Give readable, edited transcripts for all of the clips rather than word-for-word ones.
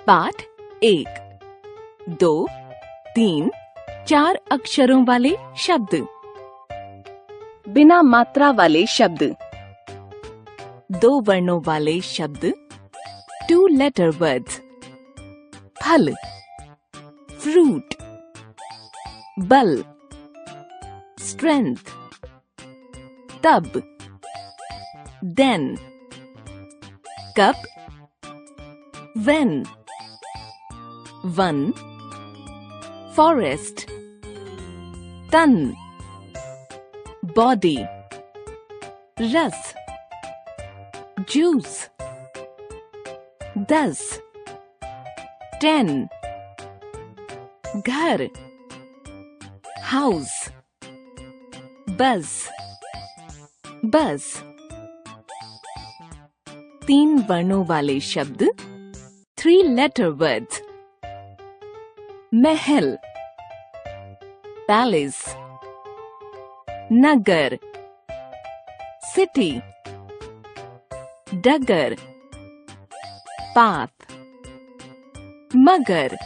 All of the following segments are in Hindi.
पाठ 1, 2, 3, 4 अक्षरों वाले शब्द। बिना मात्रा वाले शब्द। 2 वर्णों वाले शब्द। 2 letter words। फल, फ्रूट। बल, स्ट्रेंथ। तब, then। कब, when। One, forest। तन, body। रस, juice। 10, 10। घर, house। bus, bus। 3 वर्णों वाले शब्द। 3 letter words। महल, palace। नगर, city। डगर, path। मगर,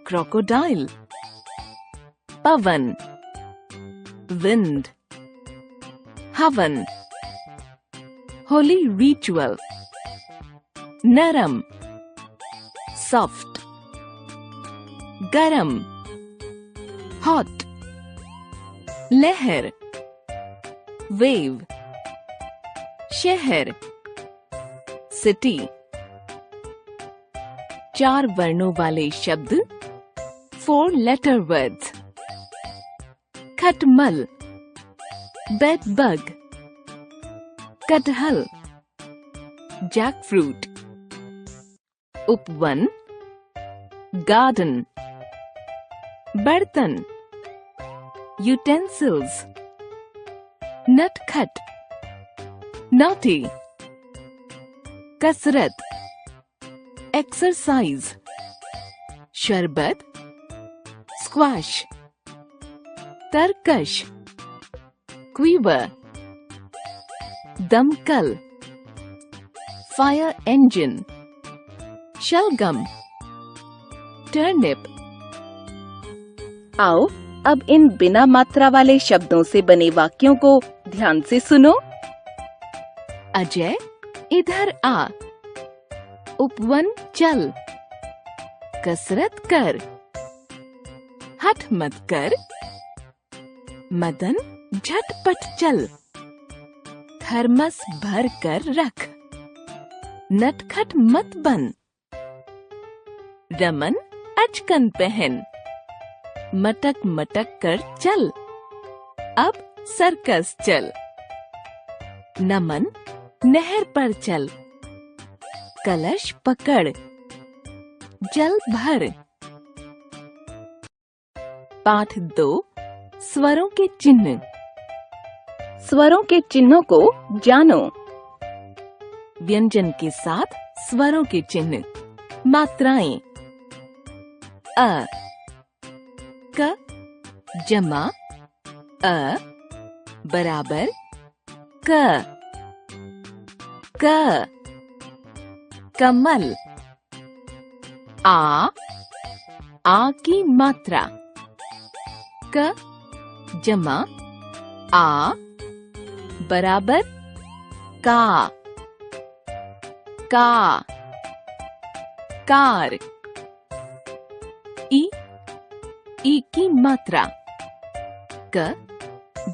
crocodile। पवन, wind। हवन, holy ritual। नरम, soft। गरम, hot। लहर, wave। शहर, city। 4 वर्णों वाले शब्द। 4 letter words। खटमल, bed bug। कटहल, jackfruit। उपवन, garden। बर्तन, utensils। नटखट, naughty। कसरत, exercise। शरबत, squash। तरकश, quiver। दमकल, fire engine। शलगम, turnip। आओ अब इन बिना मात्रा वाले शब्दों से बने वाक्यों को ध्यान से सुनो। अजय इधर आ। उपवन चल। कसरत कर। हठ मत कर। मदन झटपट चल। थर्मस भर कर रख। नटखट मत बन। रमन अचकन पहन। मटक मटक कर चल। अब सर्कस चल। नमन नहर पर चल। कलश पकड़। जल भर। पाठ 2, स्वरों के चिन्ह। स्वरों के चिन्हों को जानो। व्यंजन के साथ स्वरों के चिन्ह। मात्राएं। अ, क जमा अ बराबर क। क, कमल। आ की मात्रा। क जमा आ बराबर का। का, कार। ई की मात्रा। क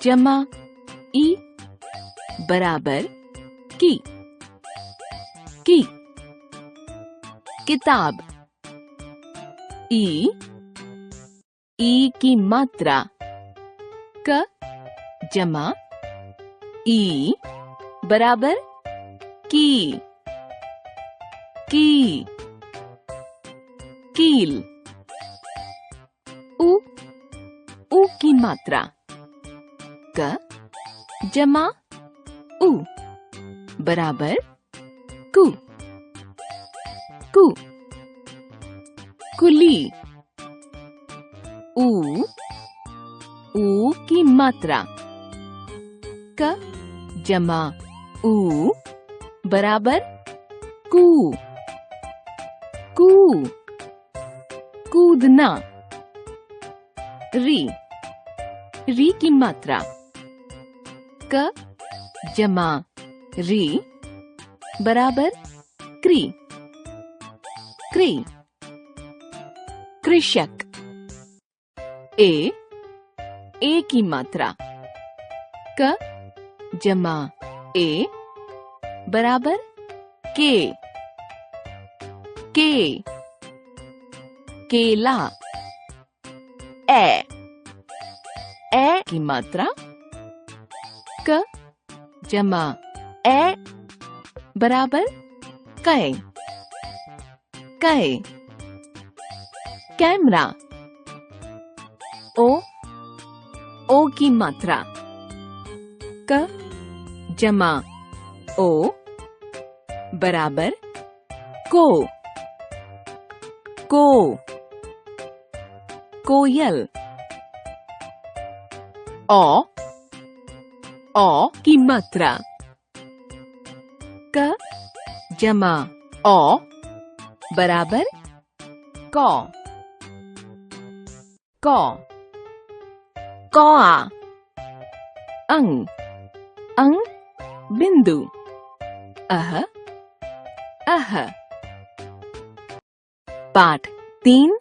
जमा ई बराबर की। की, किताब। ई की मात्रा। क जमा ई बराबर की। की, कील। ऊ की मात्रा। क जमा ऊ बराबर कु। कु, कुली। ऊ की मात्रा। क जमा ऊ बराबर कु। कू कूदना। री की मात्रा क जमा री बराबर क्री कृषक। ए की मात्रा क जमा ए बराबर के केला। ए की मात्रा क जमा ए बराबर कै कैमरा। ओ की मात्रा क जमा ओ बराबर कोयल। ओ की मात्रा क जमा ओ बराबर कौआ। अंग बिंदु। अह पाठ 3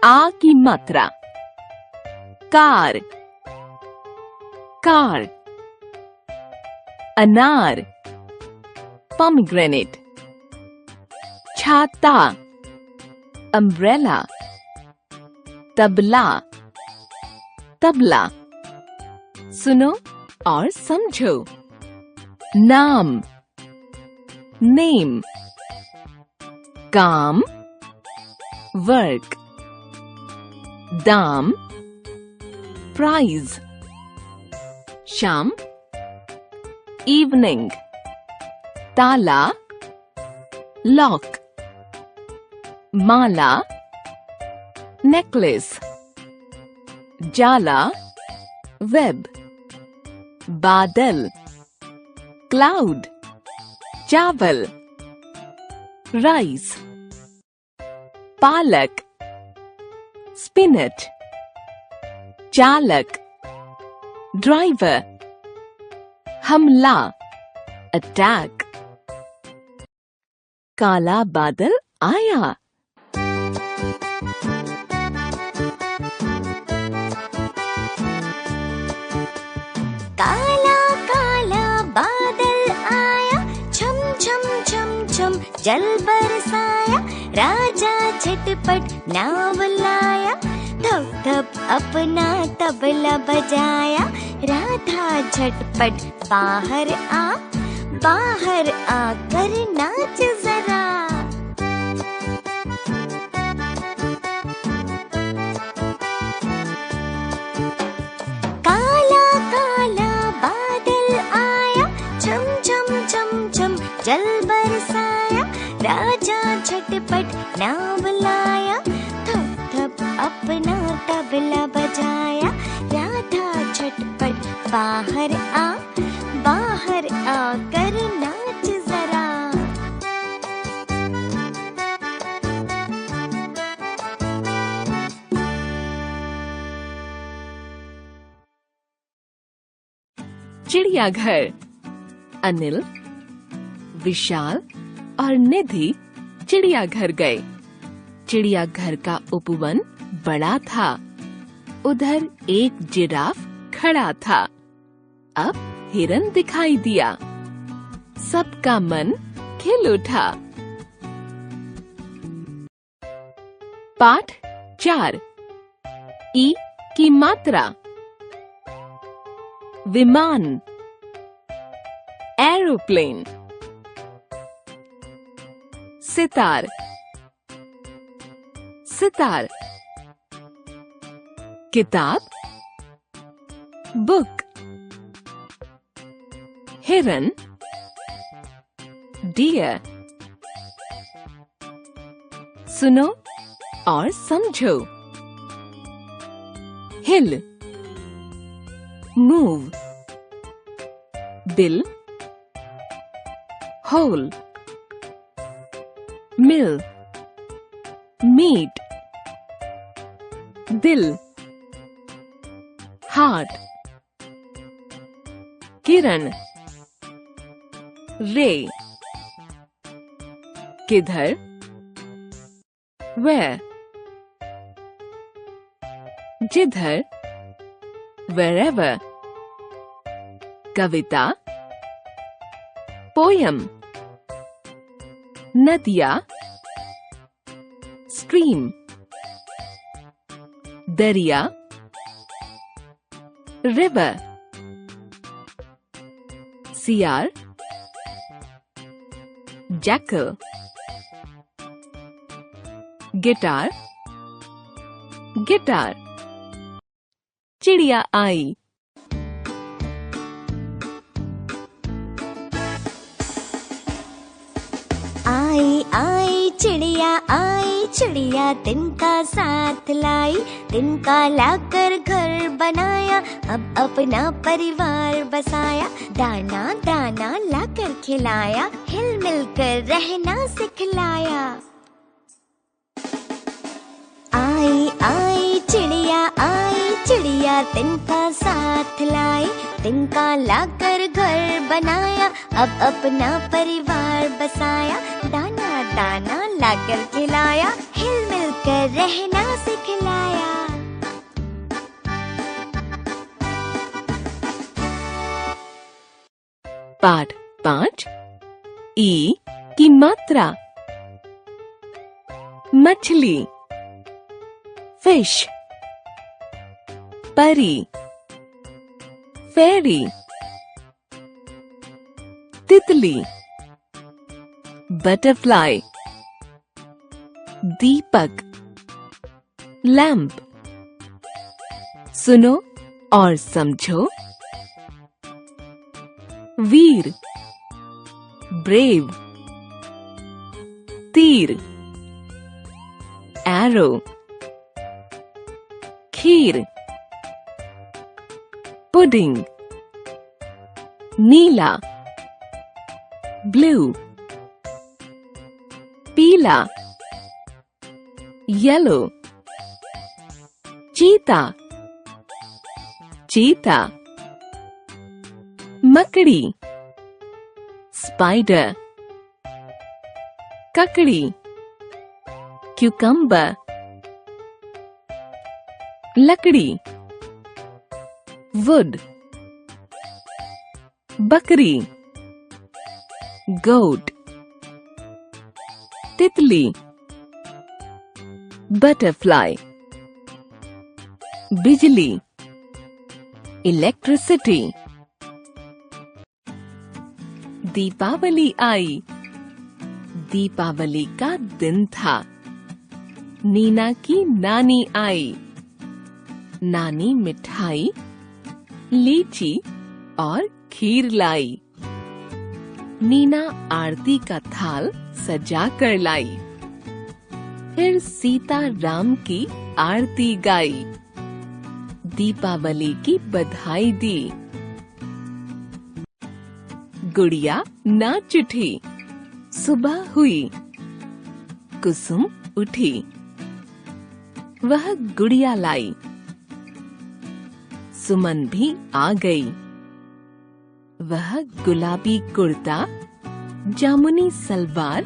आ की मात्रा कार अनार पोमेग्रेनेट। छाता अम्ब्रेला। तबला सुनो और समझो। नाम नेम। काम वर्क। दाम प्राइज। शाम इवनिंग। ताला लॉक। माला नेकलेस। जाला वेब। बादल क्लाउड। चावल राइस। पालक स्पिनच। चालक ड्राइवर। हमला अटैक। काला बादल आया। काला काला बादल आया, छम छम छम छम जल बरसाया। राजा झटपट नाव लाया, धप धप अपना तबला बजाया। राधा झटपट बाहर आकर नाच जरा। काला काला बादल आया, छम छम छम छम जल बरसाया। राजा झटपट नाव लाया, धप धप अपना तबला बजाया। राधा झटपट बाहर आकर नाच जरा। चिड़ियाघर। अनिल विशाल और निधि चिड़ियाघर गए। चिड़ियाघर का उपवन बड़ा था। उधर एक जिराफ खड़ा था। अब हिरन दिखाई दिया। सबका मन खिल उठा। पाठ 4 ई की मात्रा विमान एरोप्लेन। सितार किताब बुक। हिरन डियर। सुनो और समझो। हिल मूव। बिल होल। मिल मीट, दिल, हार्ट, किरण, रे, किधर, where, जिधर, wherever, कविता, पोयम, नदिया, स्ट्रीम, दरिया, रिवर, सियार, जैकल, गिटार, गिटार, चिड़िया आई, आई आई चिड़िया तिनका साथ लाई, तिनका लाकर घर बनाया, अब अपना परिवार बसाया, दाना दाना लाकर खिलाया, हिल मिल कर रहना सिखलाया। आई चिड़िया तिनका साथ लाई, तिनका लाकर घर बनाया, अब अपना परिवार बसाया, दाना दाना लाकर खिलाया, हिल मिल कर रहना सिखलाया। पाठ 5 ई की मात्रा, मछली, फिश, परी, फेरी, तितली, बटरफ्लाई, दीपक, लैंप। सुनो और समझो। वीर, ब्रेव, तीर, एरो, खीर, पुडिंग, नीला, ब्लू, पीला, येलो, चीता, चीता, मकड़ी, स्पाइडर, ककड़ी, क्यूकम्बर, लकड़ी, वुड, बकरी, गोट, तितली, बटरफ्लाई, बिजली, इलेक्ट्रिसिटी। दीपावली आई। दीपावली का दिन था। नीना की नानी आई। नानी मिठाई, लीची और खीर लाई। नीना आरती का थाल सजा कर लाई। फिर सीता राम की आरती गाई। दीपावली की बधाई दी। गुड़िया नाच उठी। सुबह हुई, कुसुम उठी। वह गुड़िया लाई। सुमन भी आ गई। वह गुलाबी कुर्ता, जामुनी सलवार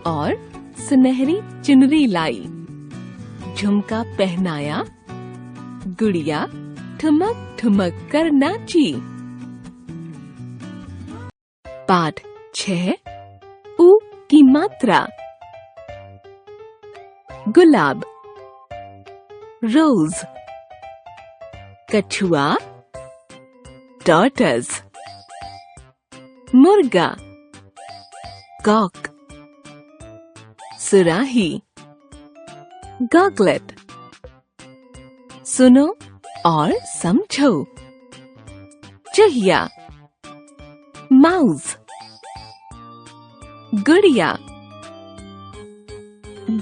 और सुनहरी चुनरी लाई। झुमका पहनाया। गुड़िया ठुमक ठुमक कर नाची। पाठ 6 ऊ की मात्रा। गुलाब, रोज, कछुआ, टॉर्टस, मुर्गा, कॉक, सुराही, गॉगलेट। सुनो और समझो। चूहिया, माउस, गुड़िया,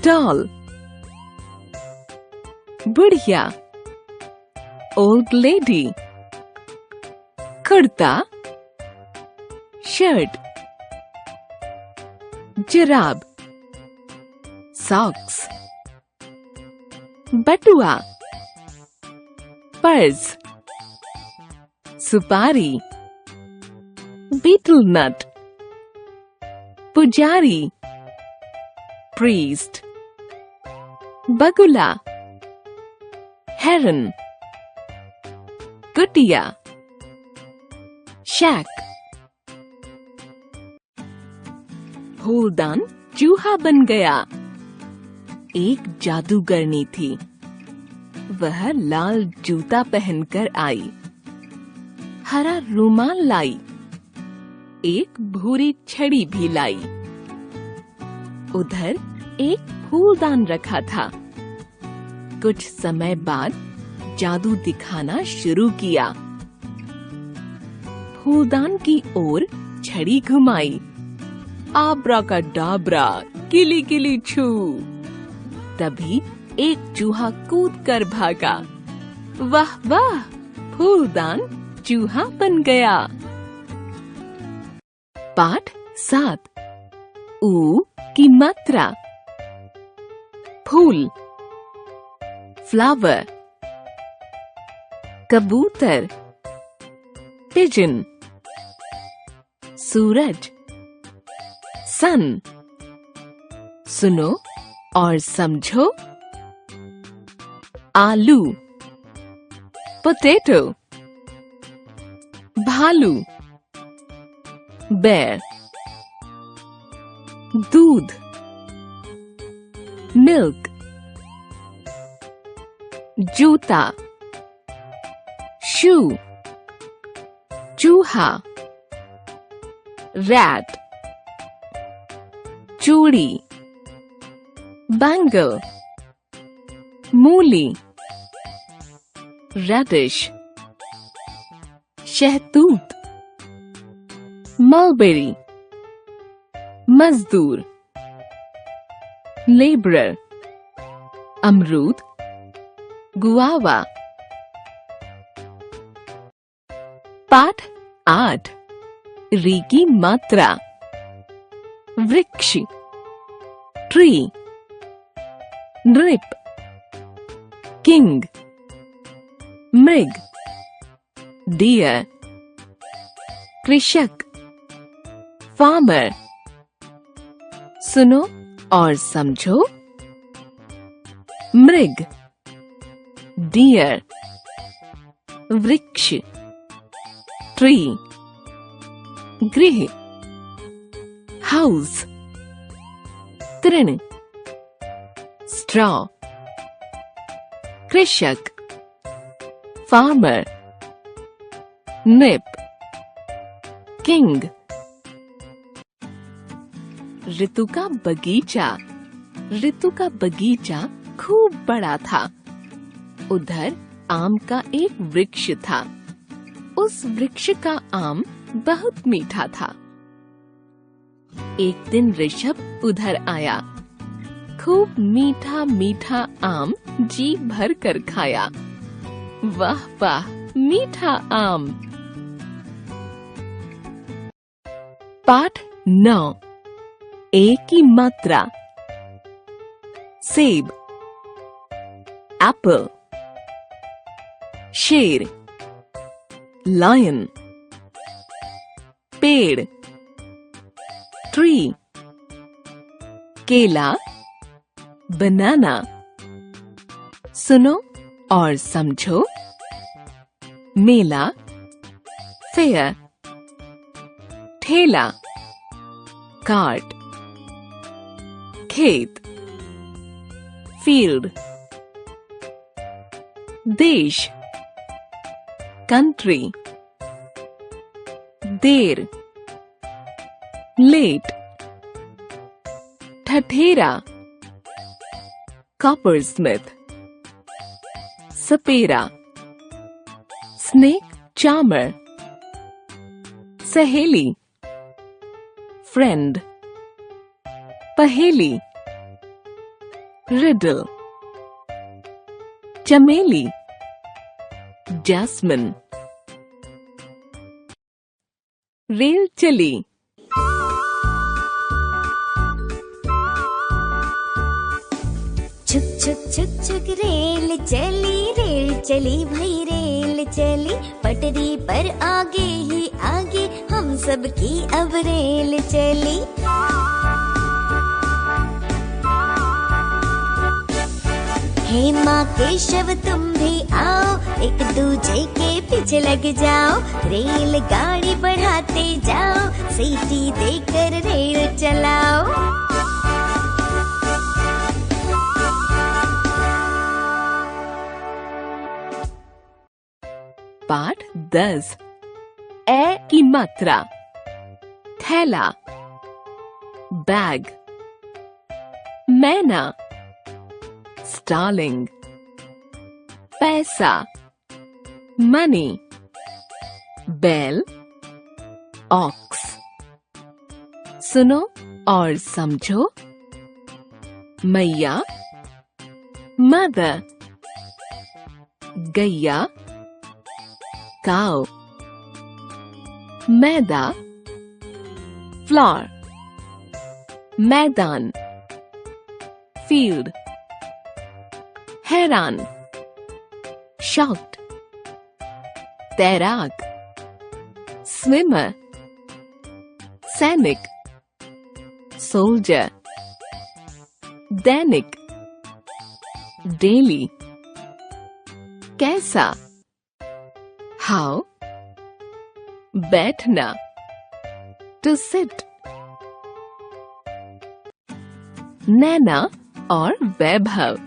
डॉल, बुढ़िया, ओल्ड लेडी, कुर्ता, शर्ट, जुराब, socks, बटुआ, पर्स, सुपारी, बीटल नट, पुजारी, priest, बगुला, heron, कुटिया, shack। फूलदान चूहा बन गया। एक जादूगरनी थी। वह लाल जूता पहनकर आई, हरा रुमाल लाई, एक भूरी छड़ी भी लाई। उधर एक फूलदान रखा था। कुछ समय बाद जादू दिखाना शुरू किया। फूलदान की ओर छड़ी घुमाई। आब्राकाडाब्रा, किली किली छू। तभी एक चूहा कूद कर भागा। वाह वाह, फूलदान चूहा बन गया। पाठ 7। ऊ की मात्रा। फूल, फ्लावर, कबूतर, पिजन, सूरज, सन। सुनो और समझो। आलू, पोटैटो, भालू, बेर, दूध, मिल्क, जूता, शू, चूहा, रैट, चूड़ी, बैंगल, मूली, रेडिश, शहतूत, मलबेरी, मजदूर, लेबरर, अमरूद, गुआवा। पाठ 8। री की मात्रा। वृक्ष, ट्री, नृप, किंग, मृग, डियर, कृषक, फार्मर। सुनो और समझो। मृग, डियर, वृक्ष, ट्री, गृह, हाउस, तृण, स्ट्रॉ, कृषक, फार्मर, निप, किंग। ऋतु का बगीचा। ऋतु का बगीचा खूब बड़ा था। उधर आम का एक वृक्ष था। उस वृक्ष का आम बहुत मीठा था। एक दिन ऋषभ उधर आया। खूब मीठा मीठा आम जी भर कर खाया। वाह वाह, मीठा आम। पाठ 9। ए की मात्रा। सेब, एप्पल, शेर, लायन, पेड़, ट्री, केला, बनाना। सुनो और समझो। मेला, फेयर, ठेला, कार्ट, खेत, फील्ड, देश, कंट्री, देर, लेट, ठठेरा, कॉपरस्मिथ, सपेरा, स्नेक चार्मर, सहेली, फ्रेंड, पहेली, रिडल, चमेली, जैस्मिन। रेल चली। छुक छुक छुक छुक रेल चली भाई रेल चली, पटरी पर आगे ही आगे हम सब की अब रेल चली। हे माँ केशव तुम भी आओ, एक दूजे के पीछे लग जाओ, रेल गाड़ी बढ़ाते जाओ, सीटी देकर रेल चलाओ। पाठ 10 ए की मात्रा। थैला, बैग, मैना, स्टार्लिंग, पैसा, मनी, बैल, ऑक्स। सुनो और समझो। मैया, मदर, गैया, cow, मैदा, floor, मैदान, field, हैरान, shocked, तैराक, swimmer, सैनिक, soldier, दैनिक, daily, कैसा, how, बैठना, to sit। नैना और वैभव।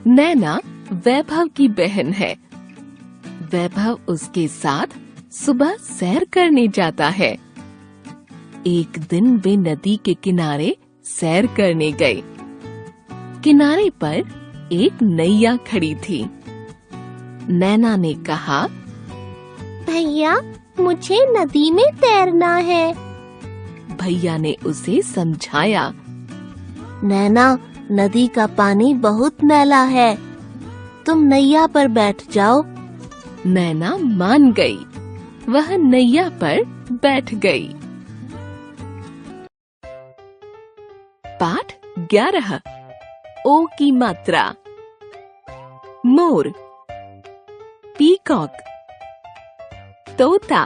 नैना वैभव की बहन है। वैभव उसके साथ सुबह सैर करने जाता है। एक दिन वे नदी के किनारे सैर करने गए। किनारे पर एक नैया खड़ी थी। नैना ने कहा, भैया मुझे नदी में तैरना है। भैया ने उसे समझाया, नैना नदी का पानी बहुत मैला है, तुम नैया पर बैठ जाओ। नैना मान गई। वह नैया पर बैठ गई। पाठ 11 ओ की मात्रा। मोर, पीकॉक, तोता,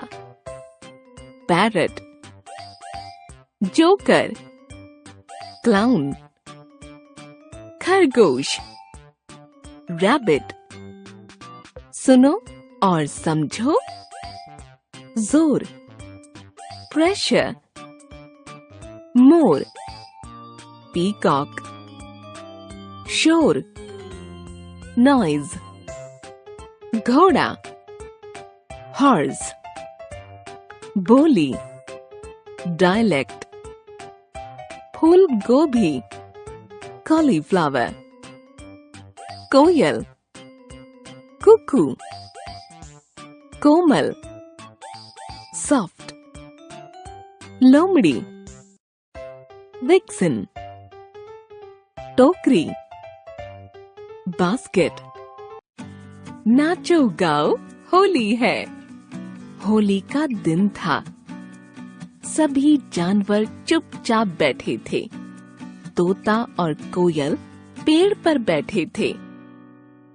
पैरट, जोकर, क्लाउन, खरगोश, रैबिट। सुनो और समझो। जोर, प्रेशर, मोर, पीकॉक, शोर, नॉइज, घोड़ा, हॉर्स, बोली, डायलेक्ट, फूल गोभी, कॉलीफ्लावर, कोयल, कुकू, कोमल, सॉफ्ट, लोमड़ी, विक्सन, टोकरी, बास्केट। नाचो गाओ, होली है। होली का दिन था। सभी जानवर चुपचाप बैठे थे। तोता और कोयल पेड़ पर बैठे थे।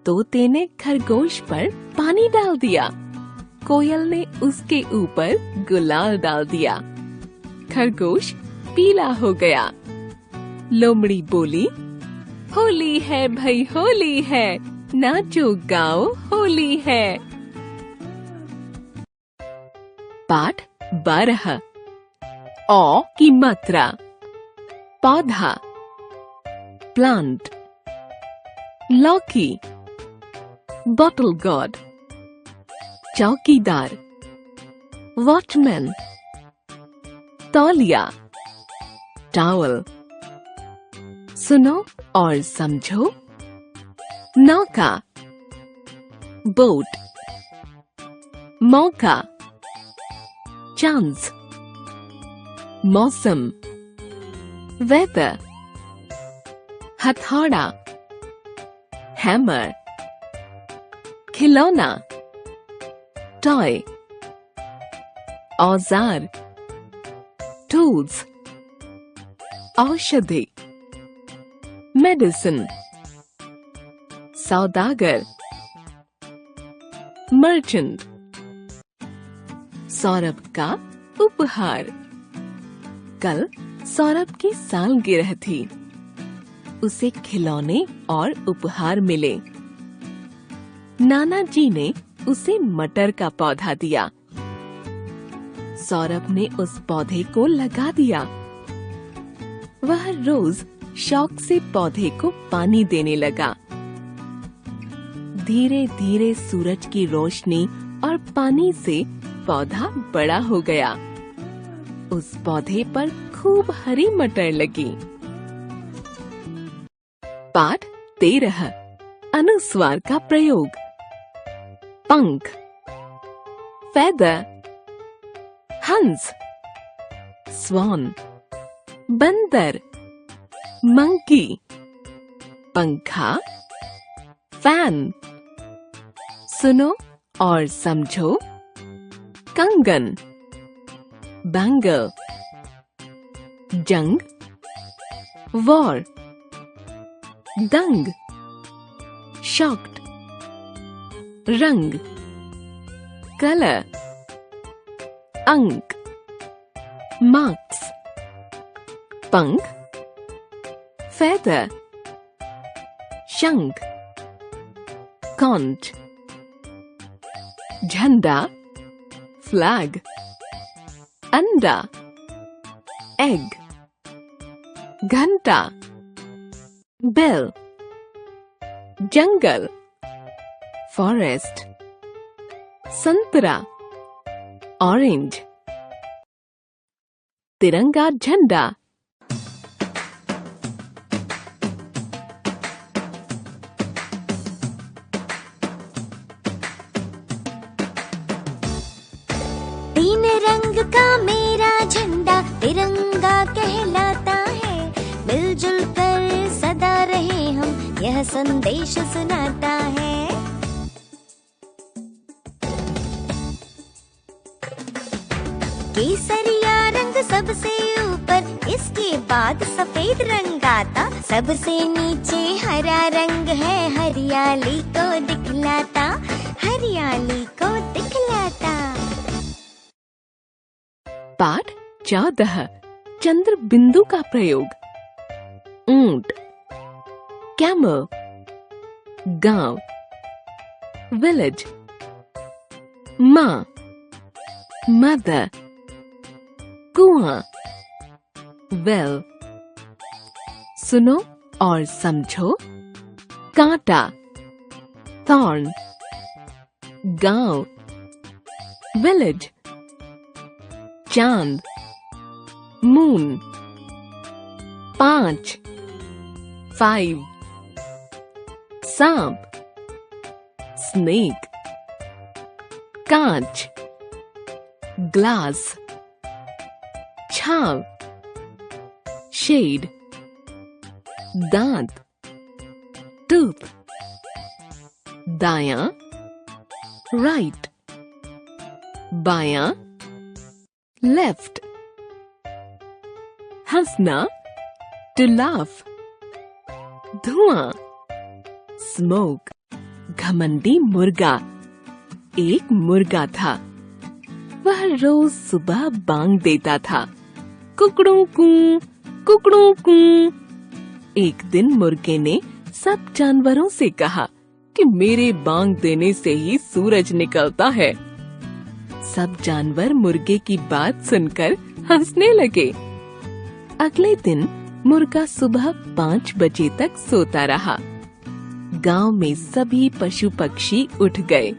तोते ने खरगोश पर पानी डाल दिया। कोयल ने उसके ऊपर गुलाल डाल दिया। खरगोश पीला हो गया। लोमड़ी बोली, होली है भाई होली है, नाचो गाओ होली है। पाठ 12 ओ की मात्रा। पौधा, प्लांट, लौकी, बॉटल गॉड, चौकीदार, वॉचमैन, तौलिया, टॉवल। सुनो और समझो। नौका, बोट, मौका, चांस, मौसम, वेदर, हथौड़ा, हैमर, खिलौना, टॉय, औजार, टूल्स, औषधि, मेडिसिन, सौदागर, मर्चेंट। सौरभ का उपहार। कल सौरभ की सालगिरह थी। उसे खिलौने और उपहार मिले। नाना जी ने उसे मटर का पौधा दिया। सौरभ ने उस पौधे को लगा दिया। वह रोज शौक से पौधे को पानी देने लगा। धीरे धीरे सूरज की रोशनी और पानी से पौधा बड़ा हो गया। उस पौधे पर खूब हरी मटर लगी। पाठ 13 अनुस्वार का प्रयोग। पंख, feather, हंस, स्वान, बंदर, मंकी, पंखा, फैन। सुनो और समझो। कंगन, बैंगल, जंग, वॉर, दंग, शॉक्ड, रंग, कलर, अंक, मार्क्स, पंख, feather, शंख, conch, झंडा, फ्लैग, अंडा, एग, घंटा, बेल, जंगल, फॉरेस्ट, संतरा, ऑरेंज, तिरंगा झंडा। तीन रंग का मेरा झंडा तिरंगा कहलाता है। मिलजुल कर सदा रहे हम, यह संदेश सुनाता है। केसरिया रंग सबसे ऊपर, इसके बाद सफेद रंग आता। सबसे नीचे हरा रंग है, हरियाली को दिखलाता, हरियाली को दिखलाता। पाठ 14 चंद्र बिंदु का प्रयोग। ऊंट, कैमल, गांव, विलेज, माँ, मदर, कुआं, वेल। सुनो और समझो। कांटा, थॉर्न, गांव, विलेज, चांद, मून, 5, 5, सांप, स्नेक, कांच, ग्लास, छाव, शेड, दांत, टूथ, दायां, राइट, बायां, लेफ्ट। हंसना, टू लाफ, धुआं, स्मोक। घमंडी मुर्गा। एक मुर्गा था। वह रोज सुबह बांग देता था, कुकड़ू कू, कुकड़ू कू। एक दिन मुर्गे ने सब जानवरों से कहा कि मेरे बांग देने से ही सूरज निकलता है। सब जानवर मुर्गे की बात सुनकर हंसने लगे। अगले दिन मुर्गा सुबह 5 बजे तक सोता रहा। गांव में सभी पशु पक्षी उठ गए।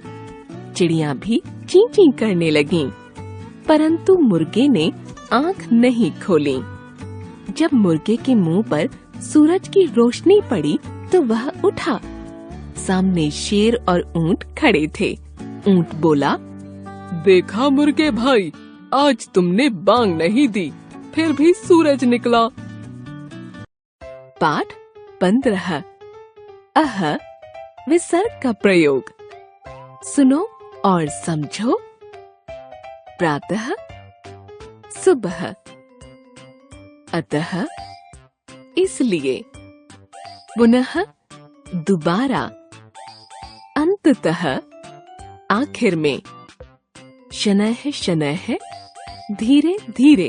चिड़िया भी ची ची करने लगीं, परंतु मुर्गे ने आंख नहीं खोली। जब मुर्गे के मुंह पर सूरज की रोशनी पड़ी तो वह उठा। सामने शेर और ऊंट खड़े थे। ऊंट बोला, देखा मुर्गे भाई, आज तुमने बांग नहीं दी, फिर भी सूरज निकला। पाठ 15 अह विसर्ग का प्रयोग। सुनो और समझो। प्रातः, सुबह, अतः, इसलिए, पुनः, दोबारा, अंततः आखिर में शनैः शनैः धीरे धीरे